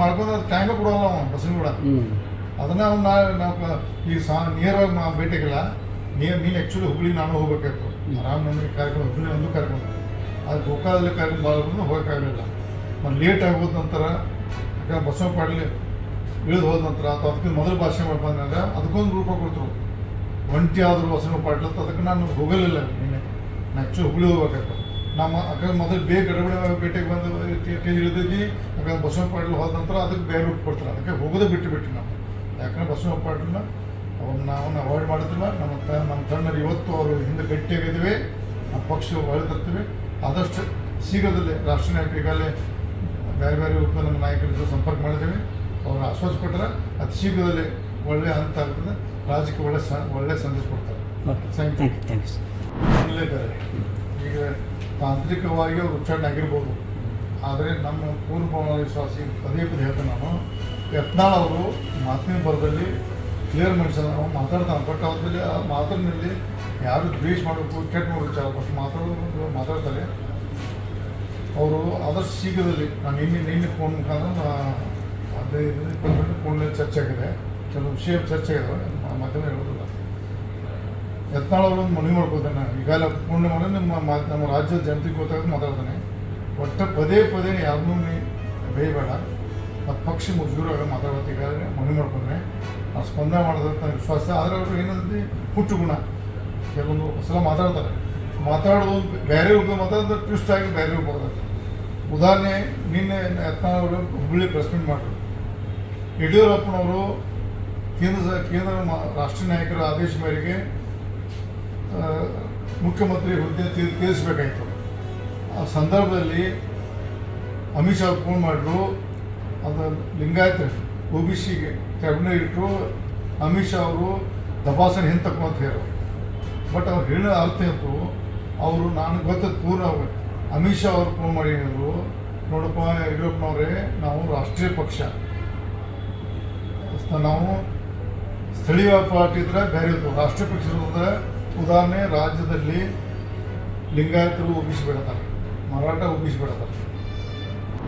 ಮಾಡ್ಕೊಂಡು ಅದು ಟೈಮ್ ಕೊಡೋಲ್ಲ ಅವ ಬಸ್ಸಿನ ಕೂಡ ಅದನ್ನ ಅವ್ನು ನಾವು ಈ ನೇರವಾಗಿ ಭೇಟಿಗಿಲ್ಲ ನೀನು ಆ್ಯಕ್ಚುಲಿ ಹುಬ್ಳಿ ನಾನು ಹೋಗ್ಬೇಕಾಯ್ತು ರಾಮನವಮಿ ಕಾರ್ಯಕ್ರಮ ಹುಬ್ಳಿ ಒಂದು ಕಾರ್ಯಕ್ರಮ ಅದು ಗೋಕಾದಲ್ಲಿ ಕಾರ್ಯಕ್ರಮ ಬಾಳ್ಕೊಂಡು ಹೋಗೋಕ್ಕಾಗಲಿಲ್ಲ ಮತ್ತು ಲೇಟ್ ಆಗೋದ ನಂತರ ಯಾಕಂದ್ರೆ ಬಸವ ಪಾಟೀಲ್ ಇಳಿದು ಹೋದ ನಂತರ ಅಥವಾ ಅದಕ್ಕಿಂತ ಮೊದಲು ಭಾಷೆ ಮಾಡ್ಬಂದ್ರೆ ಅದಕ್ಕೊಂದು ರೂಪ ಕೊಡ್ತರು ಒಂಟಿ ಆದರೂ ಬಸವ ಪಾಟೀಲ್ ಅಂತ ಅದಕ್ಕೆ ನಾನು ಹೋಗಲಿಲ್ಲ ನಿನ್ನೆ ನಾನು ಆ್ಯಕ್ಚುಲಿ ಹುಬ್ಳಿ ಹೋಗ್ಬೇಕಾಯ್ತು ನಮ್ಮ ಯಾಕಂದ್ರೆ ಮೊದಲು ಬೇಗ ಗಡಬಡಿ ಭೇಟಿಗೆ ಬಂದು ಇಳಿದಿದ್ದಿ ಯಾಕಂದ್ರೆ ಬಸವ ಪಾಟೀಲ್ ಹೋದ ನಂತರ ಅದಕ್ಕೆ ಬೇರೆ ರೂಪ ಕೊಡ್ತಾರೆ ಅದಕ್ಕೆ ಹೋಗೋದೇ ಬಿಟ್ಟು ನಾವು ಯಾಕಂದ್ರೆ ಬಸವ ಪಾಟೀಲ್ನ ಅವ್ರನ್ನ ಅವಾಯ್ಡ್ ಮಾಡೋದಿಲ್ಲ ನಮ್ಮ ತಂಡರು ಇವತ್ತು ಅವರು ಹಿಂದೆ ಗಟ್ಟಿಯಾಗಿದ್ದೀವಿ ನಮ್ಮ ಪಕ್ಷ ಹೊಳೆದಿರ್ತೀವಿ ಆದಷ್ಟು ಶೀಘ್ರದಲ್ಲೇ ರಾಷ್ಟ್ರೀಯ ನಾಯಕರು ಈಗಾಗಲೇ ಬೇರೆ ಬೇರೆ ರೂಪದಲ್ಲಿ ನಮ್ಮ ನಾಯಕರ ಜೊತೆ ಸಂಪರ್ಕ ಮಾಡಿದ್ದೀವಿ ಅವ್ರು ಆಶ್ವಾಸ ಕೊಟ್ಟರೆ ಅತಿ ಶೀಘ್ರದಲ್ಲೇ ಒಳ್ಳೆಯ ಹಂತ ಆಗ್ತದೆ ರಾಜ್ಯಕ್ಕೆ ಒಳ್ಳೆ ಸಂದೇಶ ಕೊಡ್ತಾರೆ ಇದ್ದಾರೆ ಈಗ ತಾಂತ್ರಿಕವಾಗಿ ಅವ್ರು ಉಚ್ಚಾರಣೆ ಆಗಿರ್ಬೋದು ಆದರೆ ನಮ್ಮ ಪೂರ್ವ ವಿಶ್ವಾಸಿ ಪದೇ ಹೇಳ್ತೇನೆ ನಾನು ಯತ್ನಾಳ್ ಅವರು ಮಾತಿನ ಬರದಲ್ಲಿ ಕ್ಲಿಯರ್ ಮನುಷ್ಯ ನಾವು ಮಾತಾಡ್ತಾನೆ ಬಟ್ ಅವ್ರಲ್ಲಿ ಆ ಮಾತಿನಲ್ಲಿ ಯಾರು ದ್ವೇಷ ಮಾಡಬೇಕು ಕೆಟ್ಟ ಮಾಡೋ ವಿಚಾರ ಬಟ್ ಮಾತಾಡ್ತಾರೆ ಅವರು ಆದಷ್ಟು ಶೀಘ್ರದಲ್ಲಿ ನಾನು ನಿನ್ನೆ ಫೋನ್ ಮುಖಾಂತರ ಅದೇ ಫೋನಲ್ಲಿ ಚರ್ಚೆ ಆಗಿದೆ ಕೆಲವು ವಿಷಯ ಚರ್ಚೆ ಆಗಿದಾವೆ ಮಾಧ್ಯಮ ಹೇಳೋದಿಲ್ಲ ಯತ್ನಾಳ್ ಅವರು ಒಂದು ಮನವಿ ಮಾಡ್ಕೊಳ್ತಾನೆ ನಾನು ಈಗಾಗಲೇ ಪೂರ್ಣ ಮಾಡಿ ನಮ್ಮ ರಾಜ್ಯದ ಜನತೆಗೆ ಗೊತ್ತಾಗ ಮಾತಾಡ್ತಾನೆ ಒಟ್ಟು ಪದೇ ಯಾರನ್ನೂ ಬೇಯಬೇಡ ಮತ್ತು ಪಕ್ಷ ಮುಜುಗರಾಗ ಮಾತಾಡೋದು ಈಗಾಗಲೇ ಮನವಿ ಮಾಡ್ಕೊಂಡ್ರೆ ನಾವು ಸ್ಪಂದನೆ ಮಾಡೋದಂತ ನನಗೆ ವಿಶ್ವಾಸ ಆದರೆ ಅವರು ಏನಂದ್ರೆ ಹುಟ್ಟು ಗುಣ ಕೆಲವೊಂದು ಸಲ ಮಾತಾಡೋದು ಬೇರೆ ರೂಪದಲ್ಲಿ ಮಾತಾಡೋದು ಟ್ವಿಸ್ಟ್ ಆಗಿ ಬೇರೆ ರೂಪ ಬರ್ತದೆ ಉದಾಹರಣೆ ನಿನ್ನೆ ಯತ್ನಾಳ್ ಅವರು ಹುಬ್ಬಳ್ಳಿ ಪ್ರೆಸ್ ಮೀಟ್ ಮಾಡಿದ್ರು ಯಡಿಯೂರಪ್ಪನವರು ಕೇಂದ್ರ ರಾಷ್ಟ್ರೀಯ ನಾಯಕರ ಆದೇಶ ಮೇರೆಗೆ ಮುಖ್ಯಮಂತ್ರಿ ಹುದ್ದೆ ತೀರಿಸಬೇಕಾಯಿತು ಆ ಸಂದರ್ಭದಲ್ಲಿ ಅಮಿತ್ ಶಾ ಫೋನ್ ಮಾಡಿದ್ರು ಅದು ಲಿಂಗಾಯತ OBCಗೆ ಕ್ಯಾಬಿನೆಟ್ ಇಟ್ಟರು ಅಮಿತ್ ಶಾ ಅವರು ತಪಾಸಣೆ ಹಿಂತಕ್ಕು ಅಂತ ಹೇಳೋರು ಬಟ್ ಅವ್ರು ಹೇಳಿದ ಅರ್ಥ ಇತ್ತು ಅವರು ನಾನು ಗೊತ್ತದ ಪೂರ್ಣ ಅಮಿತ್ ಶಾ ಅವ್ರು ಫೋನ್ ಮಾಡಿ ಹೇಳಿದ್ರು ನೋಡಪ್ಪ ಯಡಿಯೂರಪ್ಪನವರೇ ನಾವು ರಾಷ್ಟ್ರೀಯ ಪಕ್ಷ ನಾವು ಸ್ಥಳೀಯ ಪಾರ್ಟಿ ಇದ್ರೆ ಬೇರೆ ಇತ್ತು ರಾಷ್ಟ್ರೀಯ ಪಕ್ಷದ ಉದಾಹರಣೆ ರಾಜ್ಯದಲ್ಲಿ ಲಿಂಗಾಯತರು OBC ಬಿಡ್ತಾರೆ ಮರಾಠ OBC ಬಿಡ್ತಾರೆ